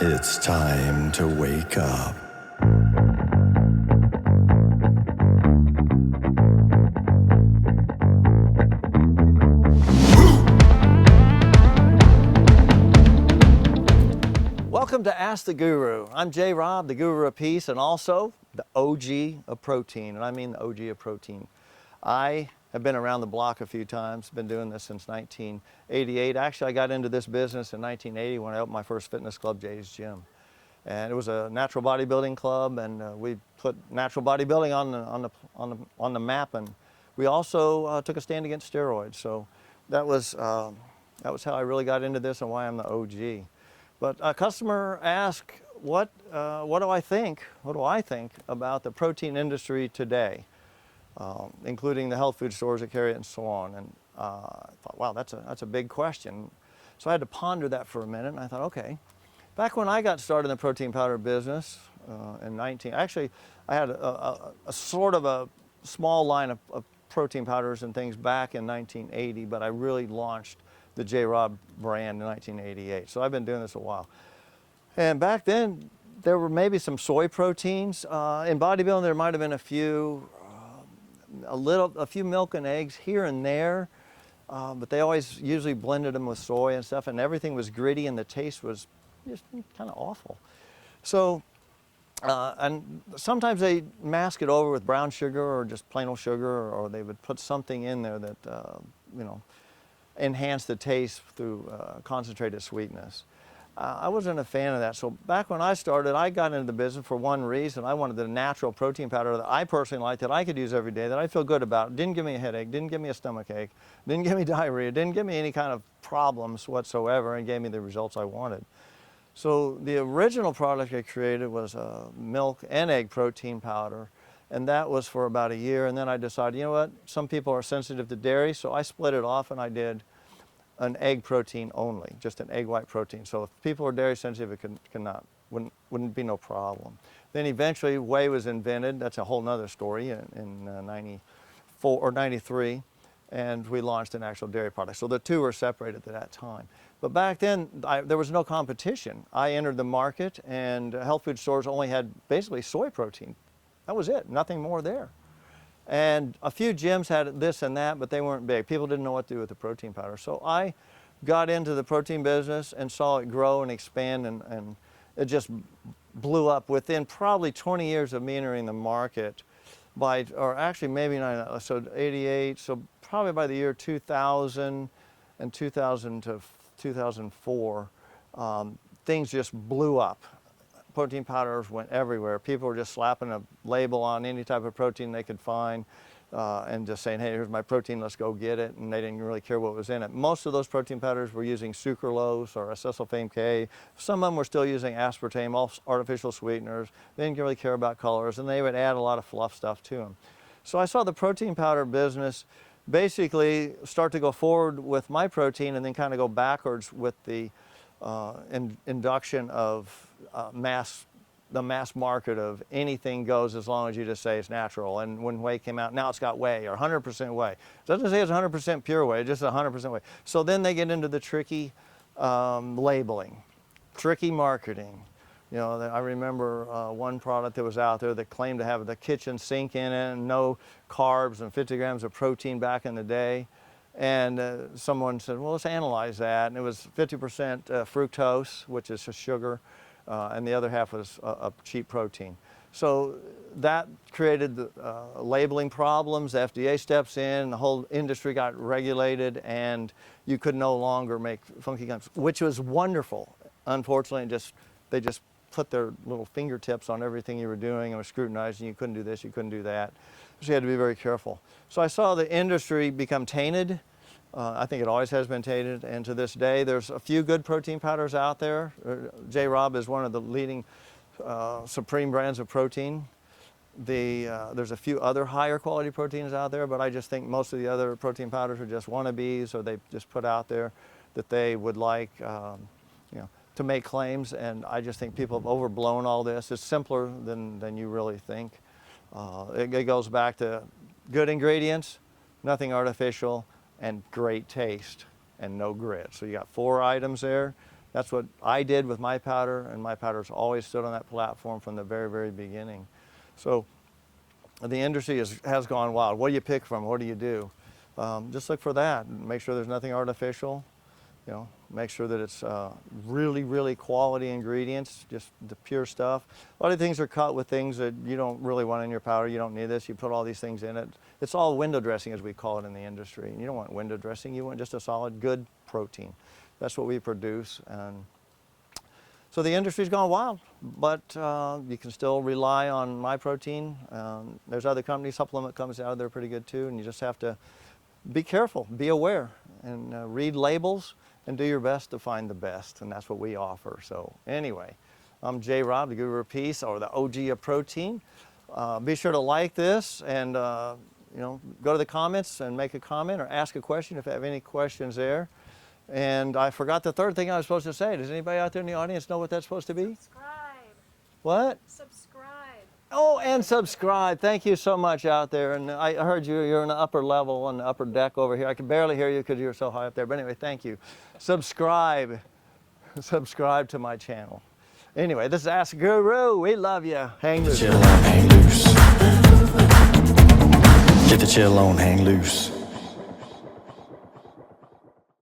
It's time to wake up. Welcome to Ask the Guru. I'm J. Rob, the Guru of Peace, and also the OG of protein, and I mean the OG of protein. I have been around the block a few times, been doing this since 1988. Actually, I got into this business in 1980 when I opened my first fitness club, Jay's Gym. And it was a natural bodybuilding club, and we put natural bodybuilding on the map, and we also took a stand against steroids. So that was how I really got into this and why I'm the OG. But a customer asked, what do I think? What do I think about the protein industry today, including the health food stores that carry it and so on? And I thought, wow, that's a big question. So I had to ponder that for a minute, and I thought, okay. Back when I got started in the protein powder business actually I had a sort of a small line of protein powders and things back in 1980, but I really launched the J-Rob brand in 1988. So I've been doing this a while. And back then, there were maybe some soy proteins. In bodybuilding, there might have been a few milk and eggs here and there, but they always usually blended them with soy and stuff, and everything was gritty and the taste was just kind of awful. So, and sometimes they mask it over with brown sugar or just plain old sugar, or they would put something in there that, enhance the taste through concentrated sweetness. I wasn't a fan of that. So back when I started, I got into the business for one reason. I wanted the natural protein powder that I personally liked, that I could use every day, that I feel good about. Didn't give me a headache, didn't give me a stomach ache, didn't give me diarrhea, didn't give me any kind of problems whatsoever, and gave me the results I wanted. So the original product I created was a milk and egg protein powder, and that was for about a year. And then I decided, you know what, some people are sensitive to dairy, so I split it off and I did an egg protein only, just an egg white protein. So if people are dairy sensitive, it wouldn't be no problem. Then eventually whey was invented. That's a whole nother story in 94 or 93, and we launched an actual dairy product. So the two were separated at that time. But back then, there was no competition. I entered the market, and health food stores only had basically soy protein. That was it, nothing more there. And a few gyms had this and that, but they weren't big. People didn't know what to do with the protein powder. So I got into the protein business and saw it grow and expand, and it just blew up within probably 20 years of me entering the market. Or actually maybe not, so 88, so probably by the year 2000 and 2000 to 2004, things just blew up. Protein powders went everywhere. People were just slapping a label on any type of protein they could find and just saying, hey, here's my protein, let's go get it. And they didn't really care what was in it. Most of those protein powders were using sucralose or acesulfame K. Some of them were still using aspartame, all artificial sweeteners. They didn't really care about colors, and they would add a lot of fluff stuff to them. So I saw the protein powder business basically start to go forward with my protein and then kind of go backwards with the induction of the mass market of anything goes as long as you just say it's natural. And when whey came out, now it's got whey or 100% whey. It doesn't say it's 100% pure whey, it's just 100% whey. So then they get into the tricky labeling, tricky marketing. You know, I remember one product that was out there that claimed to have the kitchen sink in it and no carbs and 50 grams of protein back in the day. And someone said, well, let's analyze that. And it was 50% fructose, which is a sugar, and the other half was a cheap protein. So that created labeling problems. The FDA steps in, the whole industry got regulated, and you could no longer make funky gums, which was wonderful. Unfortunately, they just put their little fingertips on everything you were doing and were scrutinizing. You couldn't do this, you couldn't do that. So you had to be very careful. So I saw the industry become tainted. I think it always has been tainted, and to this day, there's a few good protein powders out there. J-Rob is one of the leading supreme brands of protein. There's a few other higher quality proteins out there, but I just think most of the other protein powders are just wannabes, or they just put out there that they would like to make claims, and I just think people have overblown all this. It's simpler than you really think. It goes back to good ingredients, nothing artificial, and great taste, and no grit. So you got 4 items there. That's what I did with my powder, and my powder's always stood on that platform from the very, very beginning. So the industry has gone wild. What do you pick from? What do you do? Just look for that. Make sure there's nothing artificial. You know, make sure that it's really, really quality ingredients, just the pure stuff. A lot of things are cut with things that you don't really want in your powder. You don't need this. You put all these things in it. It's all window dressing, as we call it in the industry. You don't want window dressing. You want just a solid, good protein. That's what we produce. And so the industry's gone wild, but you can still rely on my protein. There's other companies, supplement comes out, they're pretty good too, and you just have to be careful, be aware, and read labels and do your best to find the best, and that's what we offer. So anyway, I'm J. Rob, the Guru of Peace, or the OG of protein. Be sure to like this and you know, go to the comments and make a comment or ask a question if you have any questions there. And I forgot the third thing I was supposed to say. Does anybody out there in the audience know what that's supposed to be? Subscribe. What? Subscribe. Oh, and subscribe. Thank you so much out there. And I heard you're in the upper level on the upper deck over here. I can barely hear you because you're so high up there. But anyway, thank you. Subscribe. Subscribe to my channel. Anyway, this is Ask Guru. We love you. Hang loose. Chill on, hang loose. Get the chill on, hang loose.